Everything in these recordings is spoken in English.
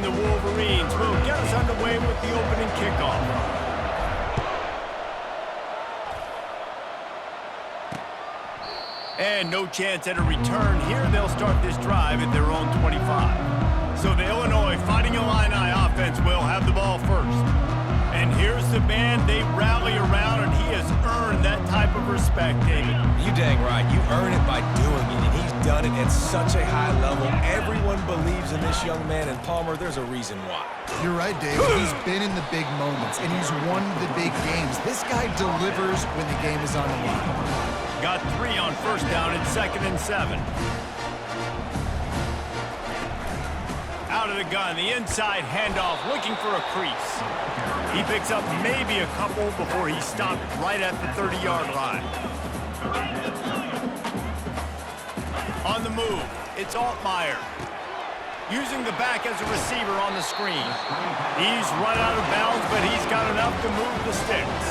the Wolverines will get us underway with the opening kickoff. And no chance at a return here. They'll start this drive at their own 25. So the Illinois Fighting Illini offense will have the ball first. And here's the man they rally around, and he has earned that type of respect, David. You dang right. You earn it by doing it, and he's done it at such a high level. Everyone believes in this young man, and Palmer, there's a reason why. You're right, David. He's been in the big moments, and he's won the big games. This guy delivers when the game is on the line. Got 3 on first down and 2nd and 7. Out of the gun, the inside handoff, looking for a crease. He picks up maybe a couple before he stopped right at the 30-yard line. On the move, it's Altmaier. Using the back as a receiver on the screen. He's run out of bounds, but he's got enough to move the sticks.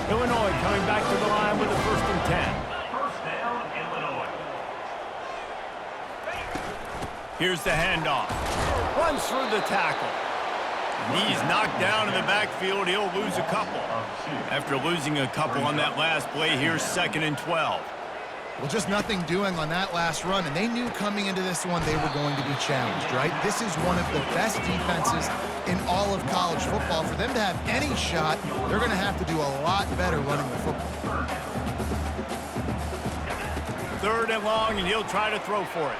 Illinois coming back to the line with a 1st and 10. First down, Illinois. Here's the handoff. Runs through the tackle. He's knocked down in the backfield. He'll lose a couple. After losing a couple on that last play, here's 2nd and 12. Well, just nothing doing on that last run, and they knew coming into this one they were going to be challenged, right? This is one of the best defenses in all of college football. For them to have any shot, they're going to have to do a lot better running the football. 3rd and long, and he'll try to throw for it.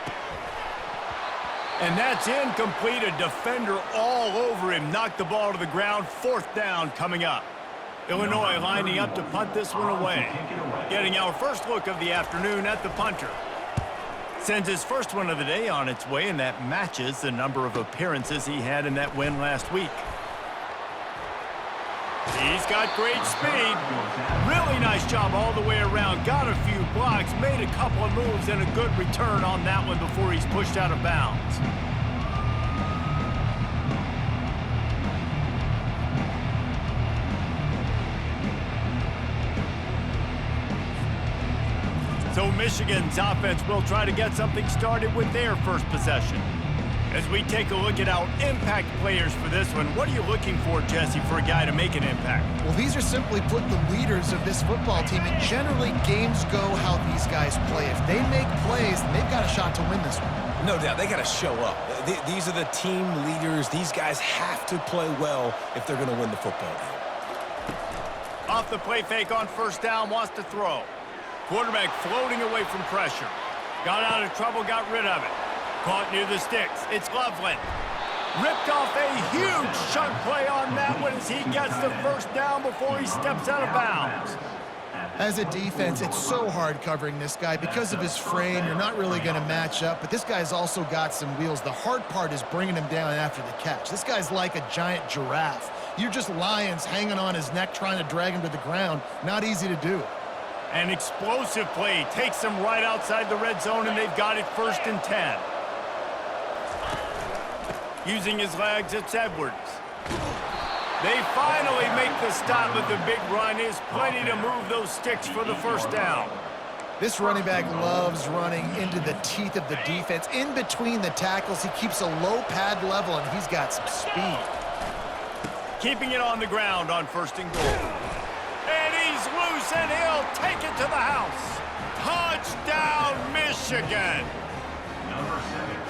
And that's incomplete. A defender all over him. Knocked the ball to the ground. 4th down coming up. Illinois lining up to punt this one away. Getting our first look of the afternoon at the punter. Sends his first one of the day on its way, and that matches the number of appearances he had in that win last week. He's got great speed. Really nice job all the way around. Got a few blocks, made a couple of moves, and a good return on that one before he's pushed out of bounds. So Michigan's offense will try to get something started with their first possession. As we take a look at our impact players for this one, what are you looking for, Jesse, for a guy to make an impact? Well, these are simply put the leaders of this football team, and generally games go how these guys play. If they make plays, then they've got a shot to win this one. No doubt. They got to show up. These are the team leaders. These guys have to play well if they're going to win the football game. Off the play fake on 1st down, wants to throw. Quarterback floating away from pressure. Got out of trouble, got rid of it. Caught near the sticks. It's Loveland. Ripped off a huge chunk play on that one as he gets the 1st down before he steps out of bounds. As a defense, it's so hard covering this guy. Because of his frame, you're not really going to match up, but this guy's also got some wheels. The hard part is bringing him down after the catch. This guy's like a giant giraffe. You're just lions hanging on his neck trying to drag him to the ground. Not easy to do. An explosive play takes them right outside the red zone, and they've got it 1st and 10. Using his legs, it's Edwards. They finally make the stop, but the big run is plenty to move those sticks for the 1st down. This running back loves running into the teeth of the defense. In between the tackles, he keeps a low pad level, and he's got some speed. Keeping it on the ground on 1st and goal. And he's loose, and he'll take it to the house. Touchdown, Michigan!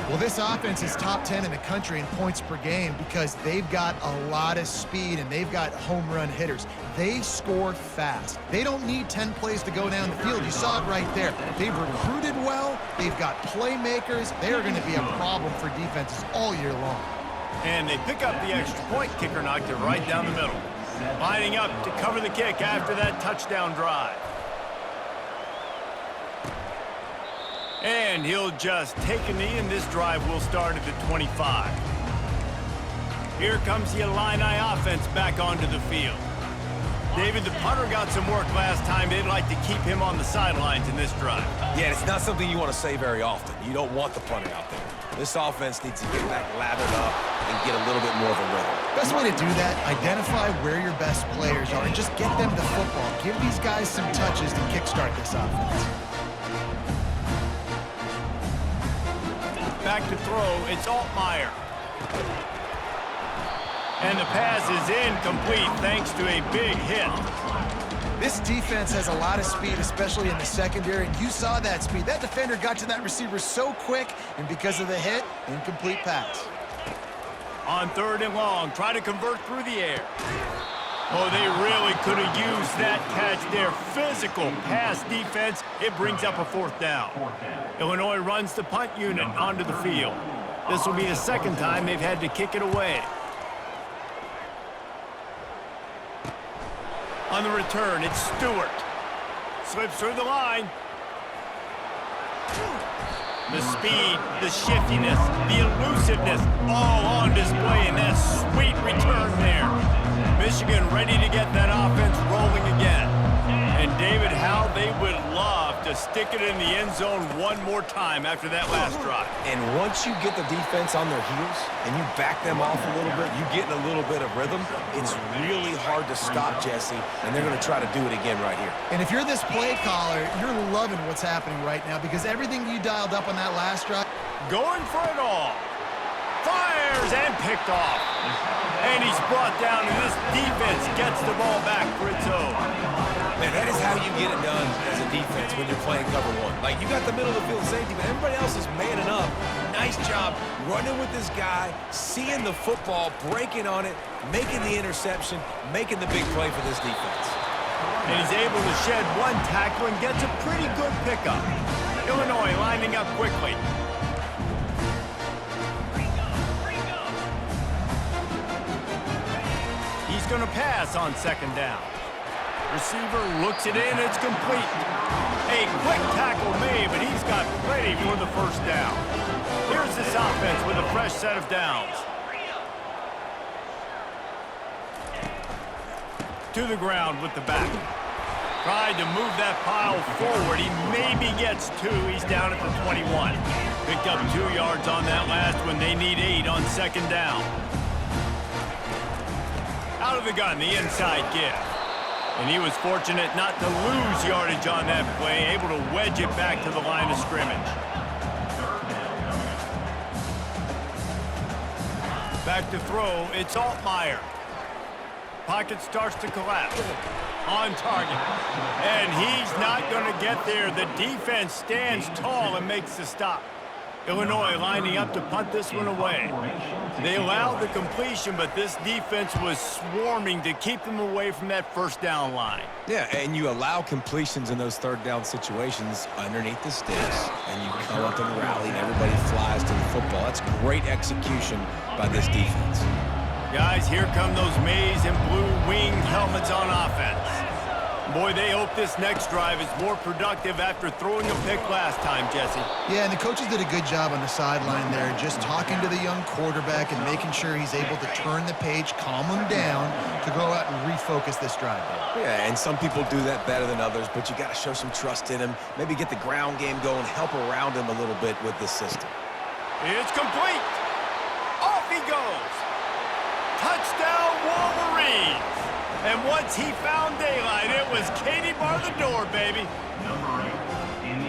Well, this offense is top 10 in the country in points per game because they've got a lot of speed and they've got home run hitters. They score fast. They don't need 10 plays to go down the field. You saw it right there. They've recruited well. They've got playmakers. They are going to be a problem for defenses all year long. And they pick up the extra point. Kicker knocked it right down the middle. Lining up to cover the kick after that touchdown drive. And he'll just take a knee, and this drive will start at the 25. Here comes the Illini offense back onto the field. David, the punter got some work last time. They'd like to keep him on the sidelines in this drive. Yeah, it's not something you want to say very often. You don't want the punter out there. This offense needs to get back lathered up and get a little bit more of a rhythm. Best way to do that, identify where your best players are and just get them the football. Give these guys some touches to kickstart this offense. Back to throw, it's Altmaier. And the pass is incomplete thanks to a big hit. This defense has a lot of speed, especially in the secondary, and you saw that speed. That defender got to that receiver so quick, and because of the hit, incomplete pass. On 3rd and long, try to convert through the air. Oh, they really could have used that catch there. Physical pass defense. It brings up a 4th down. Illinois runs the punt unit onto the field. This will be the 2nd time they've had to kick it away. On the return, it's Stewart. Slips through the line. The speed, the shiftiness, the elusiveness, all on display in that sweet return there. Michigan ready to get that offense rolling again. And David, how they would love to stick it in the end zone one more time after that last drive. And once you get the defense on their heels and you back them off a little bit, you get in a little bit of rhythm, it's really hard to stop, Jesse, and they're going to try to do it again right here. And if you're this play caller, you're loving what's happening right now because everything you dialed up on that last drive. Going for it all. Fires and picked off. And he's brought down, and this defense gets the ball back for its own. Man, that is how you get it done as a defense when you're playing cover one. Like, you got the middle of the field safety, but everybody else is manning up. Nice job running with this guy, seeing the football, breaking on it, making the interception, making the big play for this defense. And he's able to shed one tackle and gets a pretty good pickup. Illinois lining up quickly. He's going to pass on 2nd down. Receiver looks it in, it's complete. A quick tackle made, but he's got plenty for the 1st down. Here's this offense with a fresh set of downs. To the ground with the back. Tried to move that pile forward. He maybe gets 2. He's down at the 21. Picked up 2 yards on that last one. They need 8 on 2nd down. Out of the gun, the inside give. And he was fortunate not to lose yardage on that play, able to wedge it back to the line of scrimmage. Back to throw, it's Altmaier. Pocket starts to collapse. On target. And he's not going to get there. The defense stands tall and makes the stop. Illinois lining up to punt this one away. They allowed the completion, but this defense was swarming to keep them away from that 1st down line. Yeah, and you allow completions in those 3rd down situations underneath the sticks, and you come up and rally, and everybody flies to the football. That's great execution by this defense. Guys, here come those maize and blue winged helmets on offense. Boy, they hope this next drive is more productive after throwing a pick last time, Jesse. Yeah, and the coaches did a good job on the sideline there, just talking to the young quarterback and making sure he's able to turn the page, calm him down to go out and refocus this drive. Yeah, and some people do that better than others, but you got to show some trust in him, maybe get the ground game going, help around him a little bit with this system. It's complete. Off he goes. Touchdown, Wolverines. And once he found daylight, it was Katie bar the door, baby.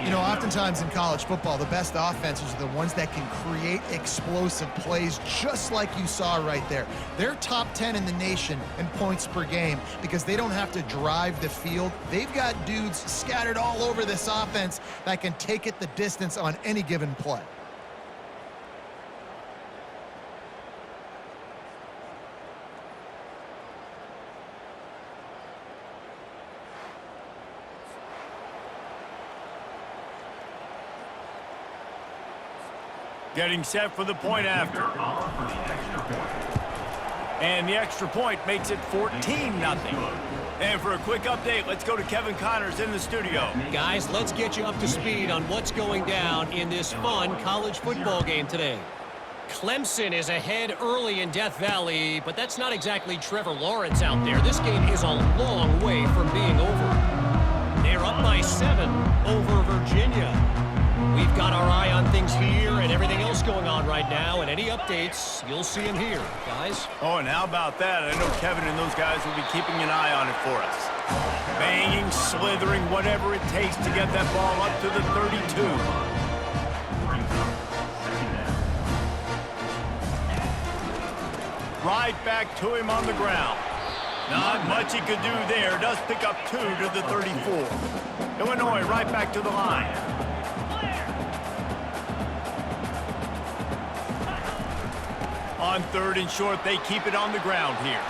You know, oftentimes in college football, the best offenses are the ones that can create explosive plays just like you saw right there. They're top 10 in the nation in points per game because they don't have to drive the field. They've got dudes scattered all over this offense that can take it the distance on any given play. Getting set for the point after. And the extra point makes it 14-0. And for a quick update, let's go to Kevin Connors in the studio. Guys, let's get you up to speed on what's going down in this fun college football game today. Clemson is ahead early in Death Valley, but that's not exactly Trevor Lawrence out there. This game is a long way from being over. They're up by 7 over Virginia. We've got our eye on things here and everything else going on right now, and any updates, you'll see them here, guys. Oh, and how about that? I know Kevin and those guys will be keeping an eye on it for us. Banging, slithering, whatever it takes to get that ball up to the 32. right back to him on the ground. Not much he could do there. Does pick up 2 to the 34. Illinois right back to the line. On 3rd and short, they keep it on the ground here.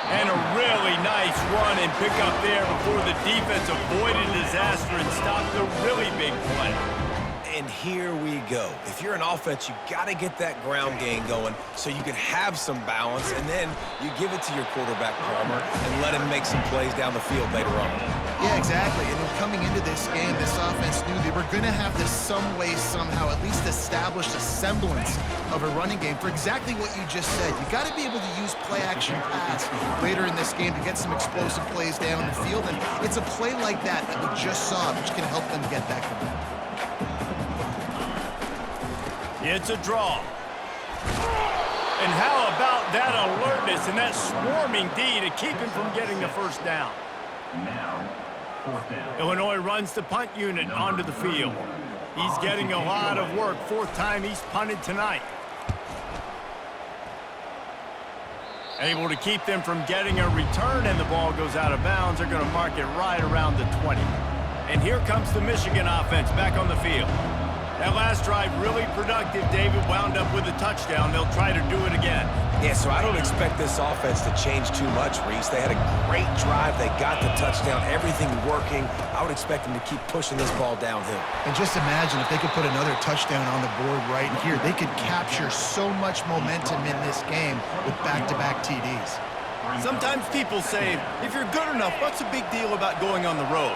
And a really nice run and pick up there before the defense avoided disaster and stopped the really big play. And here we go. If you're an offense, you got to get that ground game going so you can have some balance, and then you give it to your quarterback, Palmer, and let him make some plays down the field later on. Yeah, exactly. And then coming into this game, this offense knew they were going to have to some way, somehow, at least establish a semblance of a running game for exactly what you just said. You got to be able to use play-action pass later in this game to get some explosive plays down the field, and it's a play like that that we just saw, which can help them get that going. It's a draw. And how about that alertness and that swarming D to keep him from getting the first down? Now, 4th down. Illinois runs the punt unit onto the field. He's getting a lot of work. 4th time he's punted tonight. Able to keep them from getting a return, and the ball goes out of bounds. They're going to mark it right around the 20. And here comes the Michigan offense back on the field. That last drive really productive. David wound up with a touchdown. They'll try to do it again. Yeah, so I don't expect this offense to change too much, Reese. They had a great drive. They got the touchdown. Everything working. I would expect them to keep pushing this ball downhill. And just imagine if they could put another touchdown on the board right here. They could capture so much momentum in this game with back-to-back TDs. Sometimes people say, if you're good enough, what's the big deal about going on the road?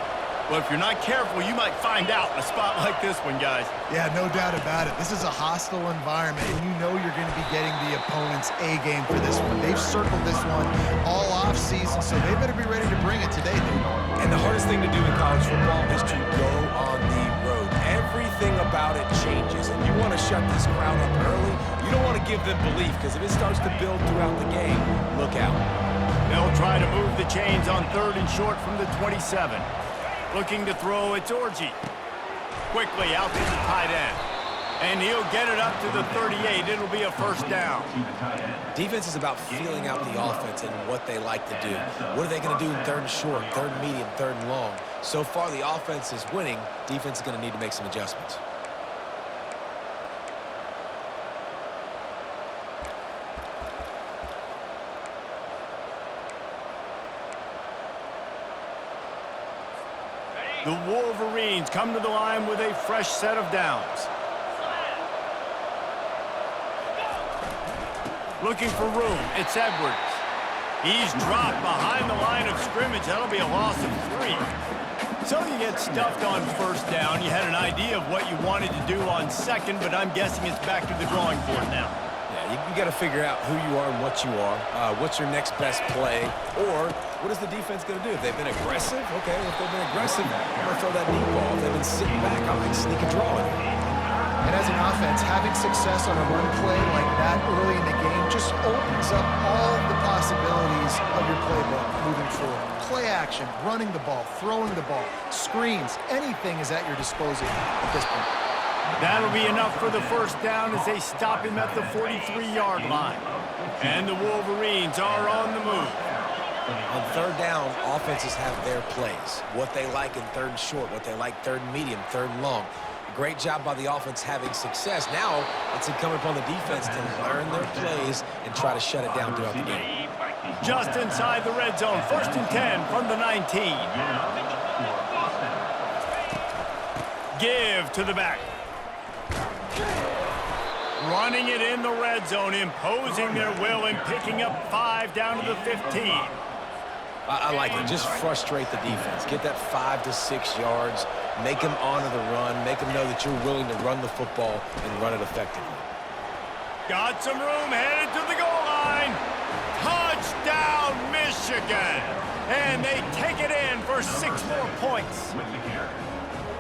Well, if you're not careful, you might find out in a spot like this one, guys. Yeah, no doubt about it. This is a hostile environment, and you know you're going to be getting the opponent's A game for this one. They've circled this one all off-season, so they better be ready to bring it today, dude. And the hardest thing to do in college football is to go on the road. Everything about it changes, and you want to shut this crowd up early. You don't want to give them belief, because if it starts to build throughout the game, look out. They'll try to move the chains on 3rd and short from the 27. Looking to throw, it's Orji. Quickly out to the tight end. And he'll get it up to the 38. It'll be a first down. Defense is about feeling out the offense and what they like to do. What are they going to do in 3rd and short, 3rd and medium, 3rd and long? So far, the offense is winning. Defense is going to need to make some adjustments. The Wolverines come to the line with a fresh set of downs. Looking for room, it's Edwards. He's dropped behind the line of scrimmage. That'll be a loss of 3. So you get stuffed on 1st down. You had an idea of what you wanted to do on 2nd, but I'm guessing it's back to the drawing board now. Yeah, you got to figure out who you are and what you are. What's your next best play? Or what is the defense going to do? If they've been aggressive, okay, if they've been aggressive, I'm going to throw that deep ball. If they've been sitting back, I might sneak a draw in. And as an offense, having success on a run play like that early in the game just opens up all the possibilities of your playbook moving forward. Play action, running the ball, throwing the ball, screens, anything is at your disposal at this point. That'll be enough for the first down as they stop him at the 43-yard line. And the Wolverines are on the move. On 3rd down, offenses have their plays. What they like in 3rd and short, what they like 3rd and medium, 3rd and long. Great job by the offense having success. Now it's incumbent upon the defense to learn their plays and try to shut it down throughout the game. Just inside the red zone, 1st and 10 from the 19. Give to the back. Running it in the red zone, imposing their will and picking up 5 down to the 15. I like it. Just frustrate the defense. Get that 5 to 6 yards. Make them honor the run. Make them know that you're willing to run the football and run it effectively. Got some room, headed to the goal line. Touchdown, Michigan. And they take it in for 6 more points.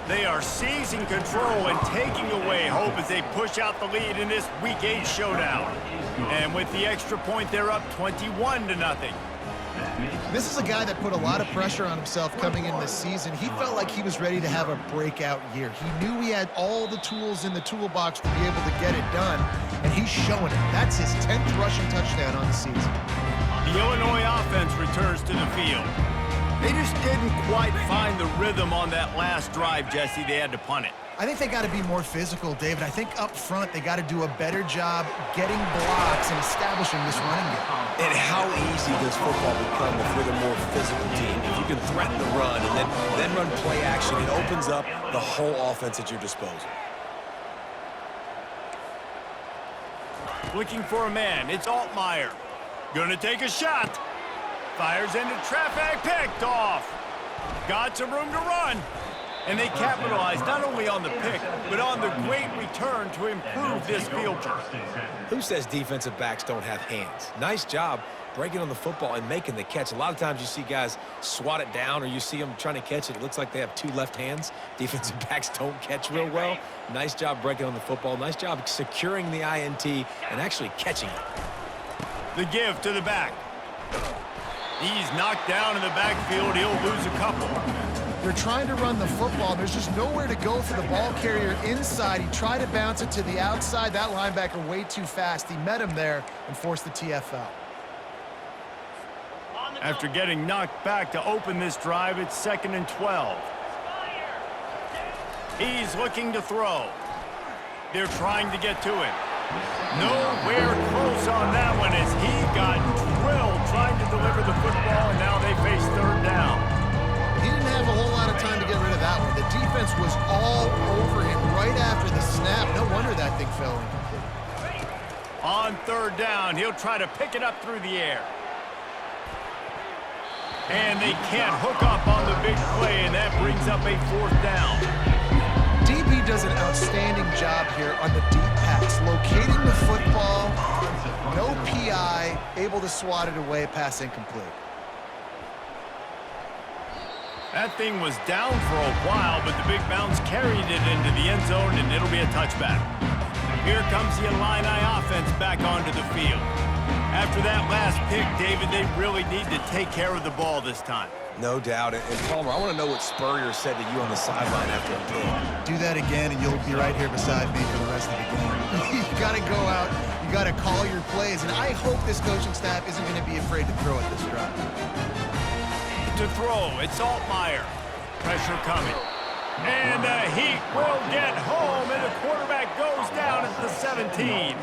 They are seizing control and taking away hope as they push out the lead in this Week 8 showdown. And with the extra point, they're up 21-0. This is a guy that put a lot of pressure on himself coming in this season. He felt like he was ready to have a breakout year. He knew he had all the tools in the toolbox to be able to get it done. And and he's showing it. That's his 10th rushing touchdown on the season. The Illinois offense returns to the field. They just didn't quite find the rhythm on that last drive, Jesse. They had to punt it. I think they got to be more physical, David. I think up front they got to do a better job getting blocks and establishing this running game. And how easy does football become if you're the more physical team? If you can threaten the run and then run play action, it opens up the whole offense at your disposal. Looking for a man. It's Altmaier. Gonna take a shot. Fires into traffic. Picked off. Got some room to run. And they capitalized not only on the pick, but on the great return to improve this field turn. Who says defensive backs don't have hands? Nice job breaking on the football and making the catch. A lot of times you see guys swat it down or you see them trying to catch it. It looks like they have two left hands. Defensive backs don't catch real well. Nice job breaking on the football. Nice job securing the INT and actually catching it. The give to the back. He's knocked down in the backfield. He'll lose a couple. They're trying to run the football. There's just nowhere to go for the ball carrier inside. He tried to bounce it to the outside. That linebacker way too fast. He met him there and forced the TFL. After getting knocked back to open this drive, it's 2nd and 12. He's looking to throw. They're trying to get to him. Nowhere close on that one as he got drilled trying to deliver the football, and now they face 3rd down. He didn't have a whole lot of time to get rid of that one. The defense was all over him right after the snap. No wonder that thing fell incomplete. On 3rd down, he'll try to pick it up through the air. And they can't hook up on the big play, and that brings up a 4th down. DB does an outstanding job here on the deep pass, locating the football, no PI, able to swat it away, pass incomplete. That thing was down for a while, but the big bounce carried it into the end zone, and it'll be a touchback. Here comes the Illini offense back onto the field. After that last pick, David, they really need to take care of the ball this time. No doubt. And Palmer, I want to know what Spurrier said to you on the sideline after a pick. Do that again, and you'll be right here beside me for the rest of the game. You got to go out. You got to call your plays, and I hope this coaching staff isn't going to be afraid to throw at this drive. To throw, it's Altmaier. Pressure coming. And the Heat will get home, and the quarterback goes down at the 17.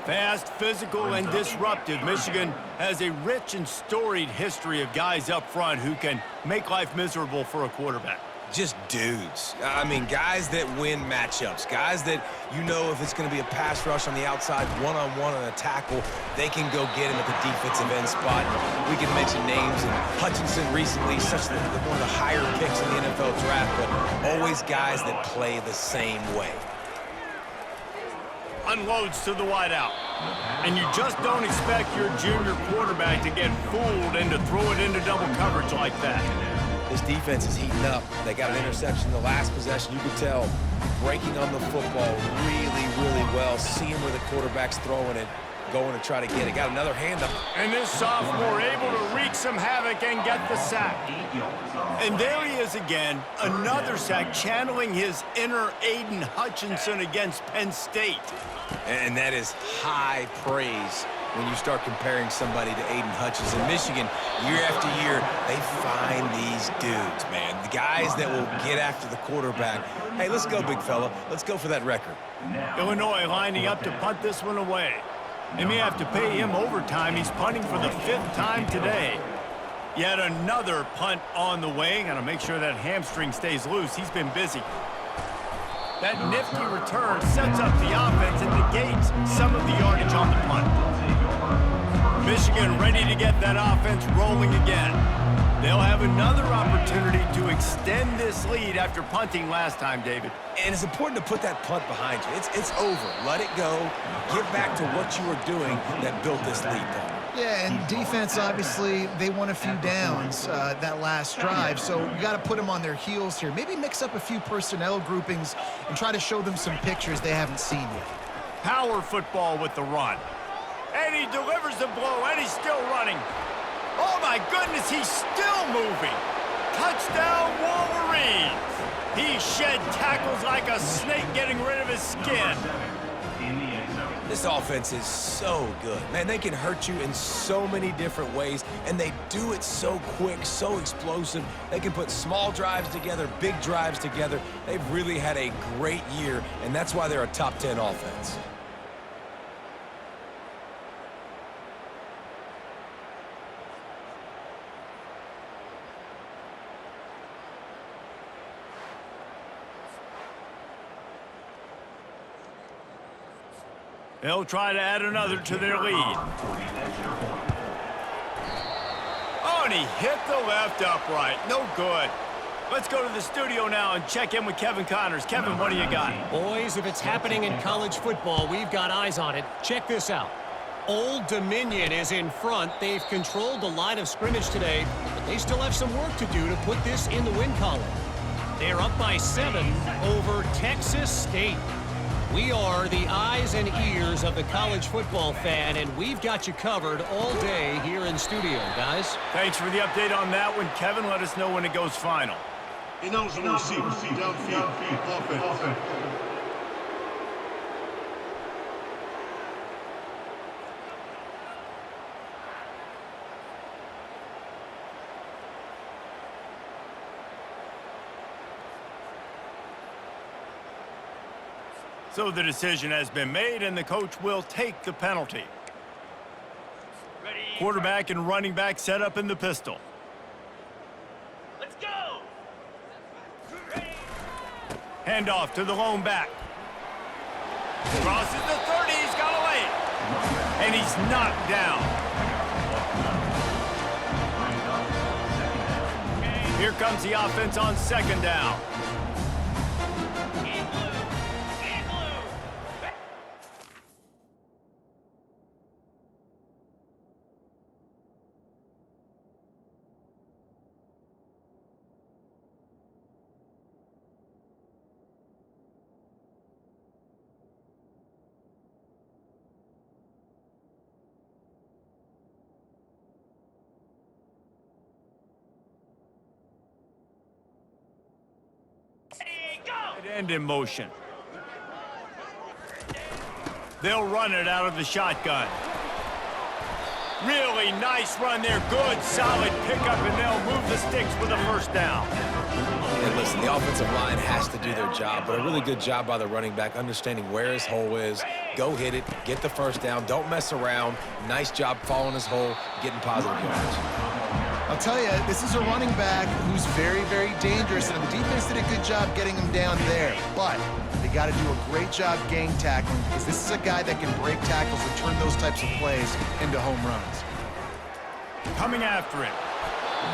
Fast, physical, and disruptive. Michigan has a rich and storied history of guys up front who can make life miserable for a quarterback. Just dudes. I mean, guys that win matchups. Guys that you know if it's going to be a pass rush on the outside, one-on-one on a tackle, they can go get him at the defensive end spot. We can mention names. Hutchinson recently, one of the higher picks in the NFL draft, but always guys that play the same way. Unloads to the wideout. And you just don't expect your junior quarterback to get fooled and to throw it into double coverage like that. This defense is heating up. They got an interception the last possession. You could tell breaking on the football really, really well. Seeing where the quarterback's throwing it, going to try to get it. Got another hand up. And this sophomore able to wreak some havoc and get the sack. And there he is again, another sack, channeling his inner Aiden Hutchinson against Penn State. And that is high praise when you start comparing somebody to Aiden Hutchinson. Michigan, year after year, they find these dudes, man. The guys that will get after the quarterback. Hey, let's go, big fella. Let's go for that record. Illinois lining up to punt this one away. They may have to pay him overtime. He's punting for the 5th time today. Yet another punt on the way. Got to make sure that hamstring stays loose. He's been busy. That nifty return sets up the offense and negates some of the yardage on the punt. Michigan ready to get that offense rolling again. They'll have another opportunity to extend this lead after punting last time, David. And it's important to put that punt behind you. It's over. Let it go. Get back to what you were doing that built this lead, though. Yeah, and defense, obviously, they won a few downs that last drive, so you got to put them on their heels here. Maybe mix up a few personnel groupings and try to show them some pictures they haven't seen yet. Power football with the run. And he delivers the blow, and he's still running. Oh, my goodness, he's still moving. Touchdown, Wolverines. He shed tackles like a snake getting rid of his skin. This offense is so good. Man, they can hurt you in so many different ways, and they do it so quick, so explosive. They can put small drives together, big drives together. They've really had a great year, and that's why they're a top 10 offense. They'll try to add another to their lead. Oh, and he hit the left upright. No good. Let's go to the studio now and check in with Kevin Connors. Kevin, what do you got? Boys, if it's happening in college football, we've got eyes on it. Check this out. Old Dominion is in front. They've controlled the line of scrimmage today, but they still have some work to do to put this in the win column. They're up by 7 over Texas State. We are the eyes and ears of the college football fan, and we've got you covered all day here in studio, guys. Thanks for the update on that one, Kevin. Let us know when it goes final. Announcement received. Downfield. Offense. So the decision has been made, and the coach will take the penalty. Quarterback and running back set up in the pistol. Let's go! Handoff to the lone back. Crosses the 30, he's got away. And he's knocked down. Here comes the offense on second down. End in motion. They'll run it out of the shotgun. Really nice run there. Good, solid pickup, and they'll move the sticks for the first down. And listen, the offensive line has to do their job, but a really good job by the running back, understanding where his hole is. Go hit it, get the first down, don't mess around. Nice job following his hole, getting positive yards. I'll tell you, this is a running back who's very, very dangerous, and the defense did a good job getting him down there. But they got to do a great job gang tackling, because this is a guy that can break tackles and turn those types of plays into home runs. Coming after him.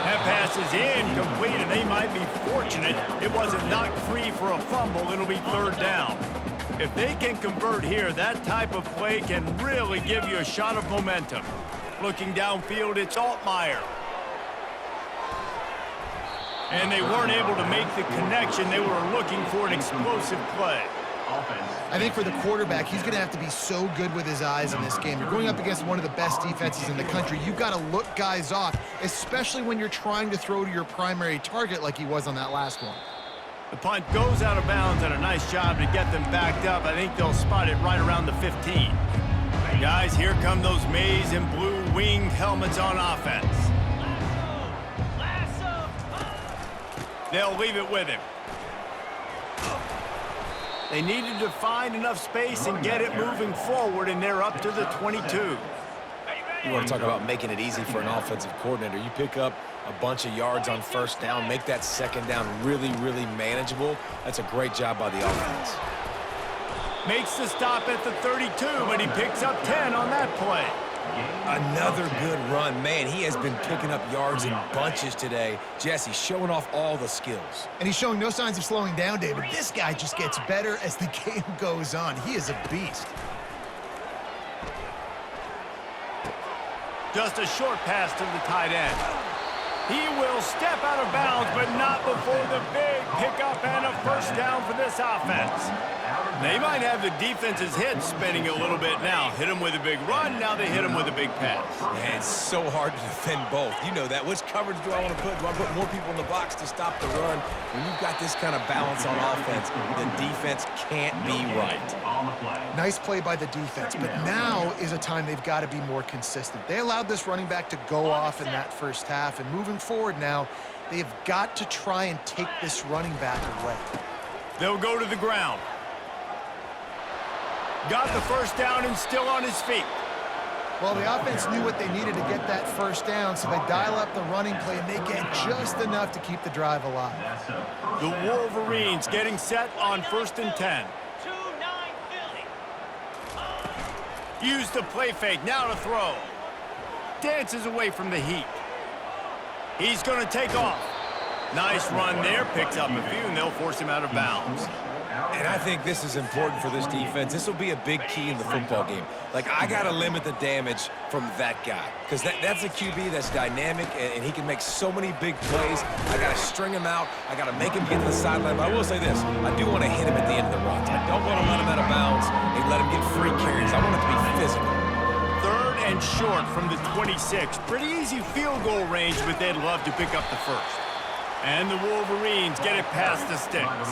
That pass is incomplete, and they might be fortunate it wasn't knocked free for a fumble. It'll be third down. If they can convert here, that type of play can really give you a shot of momentum. Looking downfield, it's Altmaier. And they weren't able to make the connection. They were looking for an explosive play. I think for the quarterback, he's going to have to be so good with his eyes in this game. You're going up against one of the best defenses in the country. You've got to look guys off, especially when you're trying to throw to your primary target like he was on that last one. The punt goes out of bounds, and a nice job to get them backed up. I think they'll spot it right around the 15. Guys, here come those maize and blue winged helmets on offense. They'll leave it with him. They needed to find enough space and get it moving forward, and they're up to the 22. You want to talk about making it easy for an offensive coordinator. You pick up a bunch of yards on first down, make that second down really, really manageable. That's a great job by the offense. Makes the stop at the 32, but he picks up 10 on that play. Another good run. Man, he has been picking up yards in bunches today. Jesse showing off all the skills. And he's showing no signs of slowing down, David. This guy just gets better as the game goes on. He is a beast. Just a short pass to the tight end. He will step out of bounds, but not before the big pickup and a first down for this offense. They might have the defense's head spinning a little bit now. Hit them with a big run, now they hit them with a big pass. Man, it's so hard to defend both. You know that. Which coverage do I want to put? Do I put more people in the box to stop the run? When you've got this kind of balance on offense, the defense can't be right. Nice play by the defense, but now is a time they've got to be more consistent. They allowed this running back to go off in that first half, and moving forward now, they've got to try and take this running back away. They'll go to the ground. Got the first down and still on his feet. Well, the offense knew what they needed to get that first down, so they dial up the running play, and they get just enough to keep the drive alive. The Wolverines getting set on 1st and 10. 2-9 Philly. Use the play fake, now to throw. Dances away from the heat. He's going to take off. Nice run there, picks up a few, and they'll force him out of bounds. And I think this is important for this defense. This will be a big key in the football game. Like, I got to limit the damage from that guy because that's a QB that's dynamic, and he can make so many big plays. I got to string him out. I got to make him get to the sideline. But I will say this. I do want to hit him at the end of the runs. I don't want to let him out of bounds and let him get free carries. I want it to be physical. 3rd and short from the 26. Pretty easy field goal range, but they'd love to pick up the first. And the Wolverines get it past the sticks.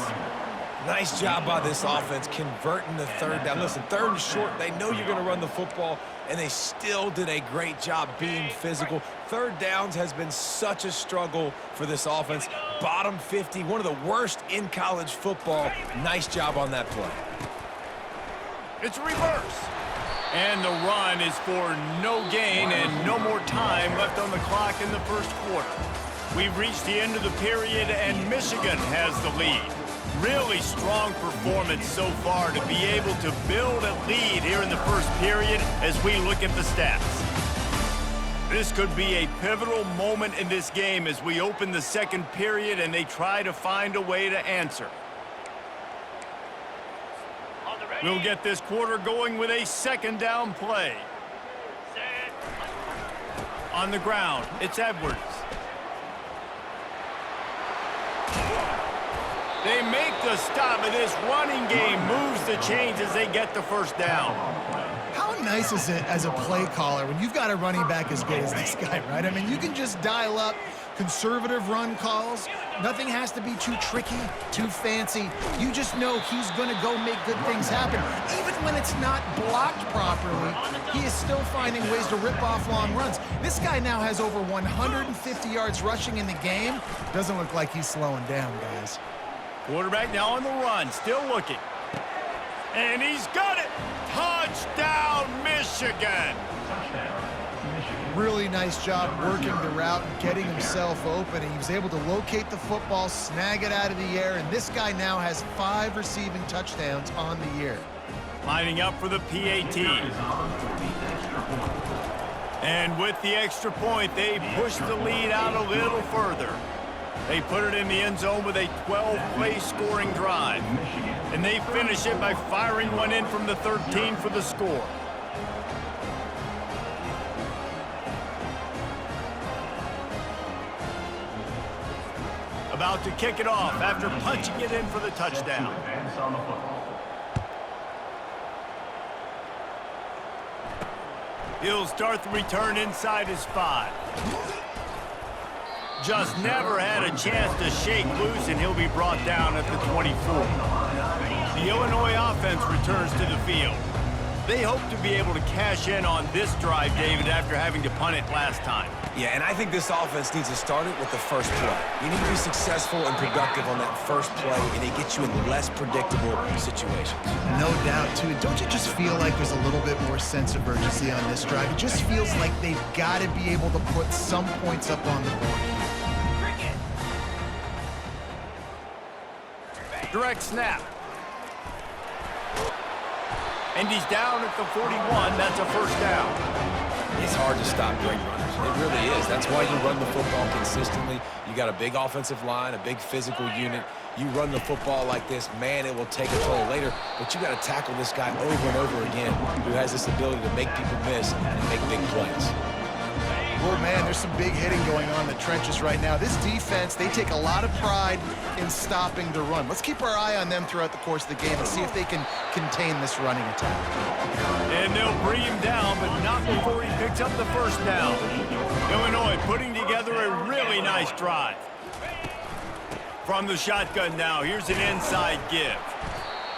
Nice job by this offense converting the 3rd down. Listen, 3rd and short, they know you're going to run the football, and they still did a great job being physical. 3rd downs has been such a struggle for this offense. Bottom 50, one of the worst in college football. Nice job on that play. It's a reverse. And the run is for no gain and no more time left on the clock in the first quarter. We've reached the end of the period, and Michigan has the lead. Really strong performance so far to be able to build a lead here in the first period as we look at the stats. This could be a pivotal moment in this game as we open the second period and they try to find a way to answer. We'll get this quarter going with a 2nd down play. On the ground, it's Edwards. They make the stop, and this running game moves the chains as they get the first down. How nice is it as a play caller when you've got a running back as good as this guy, right? I mean, you can just dial up conservative run calls. Nothing has to be too tricky, too fancy. You just know he's going to go make good things happen. Even when it's not blocked properly, he is still finding ways to rip off long runs. This guy now has over 150 yards rushing in the game. Doesn't look like he's slowing down, guys. Quarterback now on the run, still looking. And he's got it! Touchdown, Michigan! Really nice job working the route and getting himself open. He was able to locate the football, snag it out of the air, and this guy now has 5 receiving touchdowns on the year. Lining up for the PAT. And with the extra point, they push the lead out a little further. They put it in the end zone with a 12-play scoring drive. And they finish it by firing one in from the 13 for the score. About to kick it off after punching it in for the touchdown. He'll start the return inside his 5. Just never had a chance to shake loose, and he'll be brought down at the 24. The Illinois offense returns to the field. They hope to be able to cash in on this drive, David, after having to punt it last time. Yeah, and I think this offense needs to start it with the first play. You need to be successful and productive on that first play, and it gets you in less predictable situations. No doubt, too. Don't you just feel like there's a little bit more sense of urgency on this drive? It just feels like they've got to be able to put some points up on the board. Direct snap. And he's down at the 41. That's a first down. It's hard to stop great runners. It really is. That's why you run the football consistently. You got a big offensive line, a big physical unit. You run the football like this, man, it will take a toll later. But you got to tackle this guy over and over again who has this ability to make people miss and make big plays. Oh, man, there's some big hitting going on in the trenches right now. This defense, they take a lot of pride in stopping the run. Let's keep our eye on them throughout the course of the game and see if they can contain this running attack. And they'll bring him down, but not before he picks up the first down. Illinois putting together a really nice drive. From the shotgun now, here's an inside give.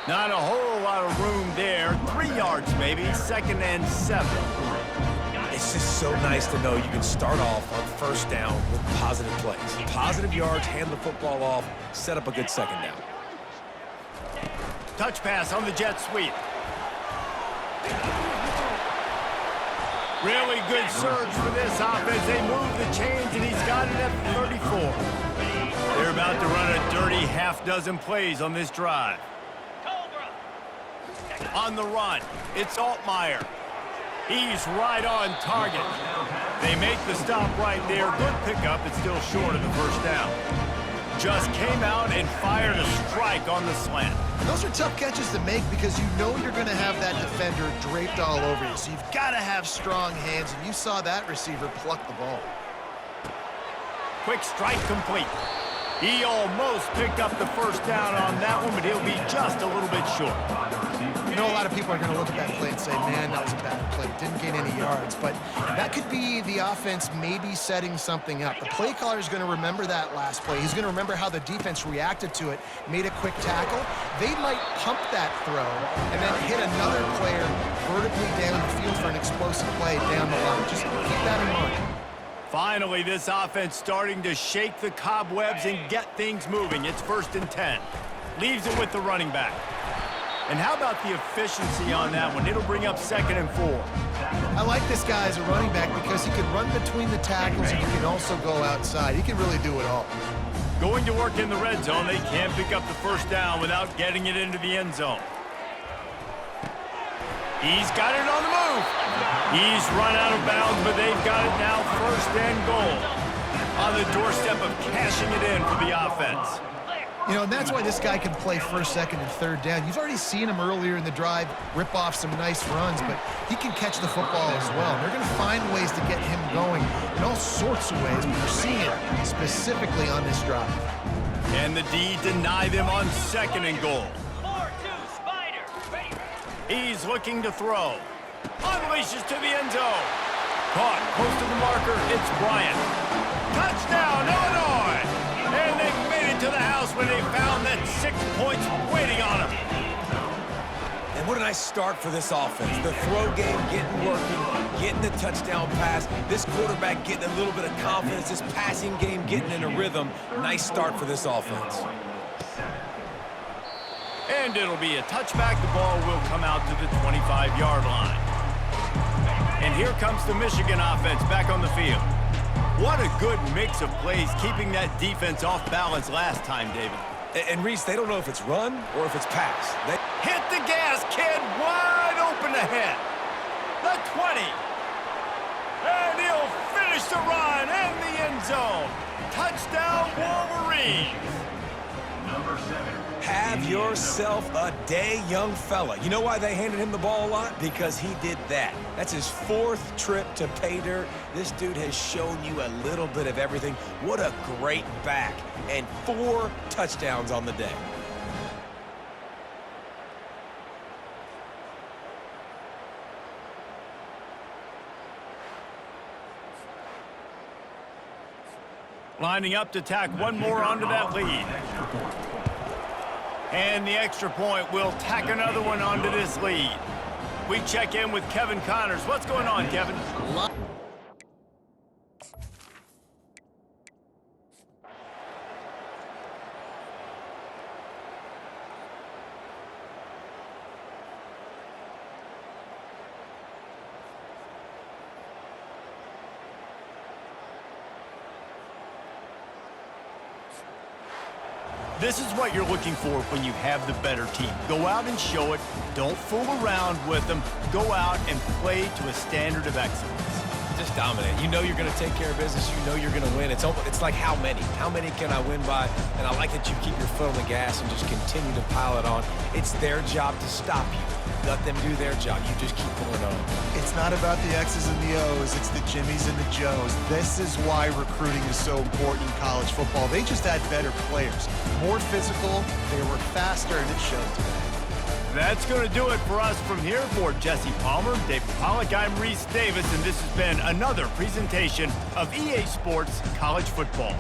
Not a whole lot of room there. 3 yards maybe, 2nd and 7. It's just so nice to know you can start off on first down with positive plays. Positive yards, hand the football off, set up a good second down. Touch pass on the jet sweep. Really good surge for this offense. They move the chains, and he's got it at 34. They're about to run a dirty half-dozen plays on this drive. On the run, it's Altmaier. He's right on target. They make the stop right there. Good pickup, but still short of the first down. Just came out and fired a strike on the slant. Those are tough catches to make because you know you're going to have that defender draped all over you. So you've got to have strong hands, and you saw that receiver pluck the ball. Quick strike complete. He almost picked up the first down on that one, but he'll be just a little bit short. You know, a lot of people are going to look at that play and say, man, that was a bad play. Didn't gain any yards. But that could be the offense maybe setting something up. The play caller is going to remember that last play. He's going to remember how the defense reacted to it, made a quick tackle. They might pump that throw and then hit another player vertically down the field for an explosive play down the line. Just keep that in mind. Finally, this offense starting to shake the cobwebs and get things moving. It's 1st and 10. Leaves it with the running back. And how about the efficiency on that one? It'll bring up 2nd and 4. I like this guy as a running back because he can run between the tackles and he can also go outside. He can really do it all. Going to work in the red zone. They can't pick up the first down without getting it into the end zone. He's got it on the move. He's run out of bounds, but they've got it now 1st and goal. On the doorstep of cashing it in for the offense. You know, and that's why this guy can play 1st, 2nd, and 3rd down. You've already seen him earlier in the drive rip off some nice runs, but he can catch the football as well. And they're going to find ways to get him going in all sorts of ways, but you're seeing it specifically on this drive. And the D deny them on 2nd and goal. He's looking to throw. Unleashes to the end zone. Caught close to the marker. It's Bryant. Touchdown, Illinois! And they made it to the house when they found that 6 points waiting on them. And what a nice start for this offense. The throw game getting working, getting the touchdown pass. This quarterback getting a little bit of confidence. This passing game getting in a rhythm. Nice start for this offense. And it'll be a touchback. The ball will come out to the 25-yard line. And here comes the Michigan offense back on the field. What a good mix of plays, keeping that defense off balance last time, David. And Reese, they don't know if it's run or if it's pass. Hit the gas, kid. Wide open ahead. The 20. And he'll finish the run in the end zone. Touchdown, Wolverines. Number 7. Have yourself a day, young fella. You know why they handed him the ball a lot? Because he did that. That's his 4th trip to pay dirt. This dude has shown you a little bit of everything. What a great back. And 4 touchdowns on the day. Lining up to tack one more onto that lead. And the extra point will tack another one onto this lead. We check in with Kevin Connors. What's going on, Kevin? This is what you're looking for when you have the better team. Go out and show it. Don't fool around with them. Go out and play to a standard of excellence. Just dominate. You know you're going to take care of business. You know you're going to win. It's like how many? How many can I win by? And I like that you keep your foot on the gas and just continue to pile it on. It's their job to stop you. Let them do their job. You just keep pulling on. It's not about the X's and the O's. It's the Jimmies and the Joes. This is why recruiting is so important in college football. They just had better players, more physical, they were faster, and it showed today. That's going to do it for us from here. For Jesse Palmer, David Pollack, I'm Reese Davis, and this has been another presentation of EA Sports College Football.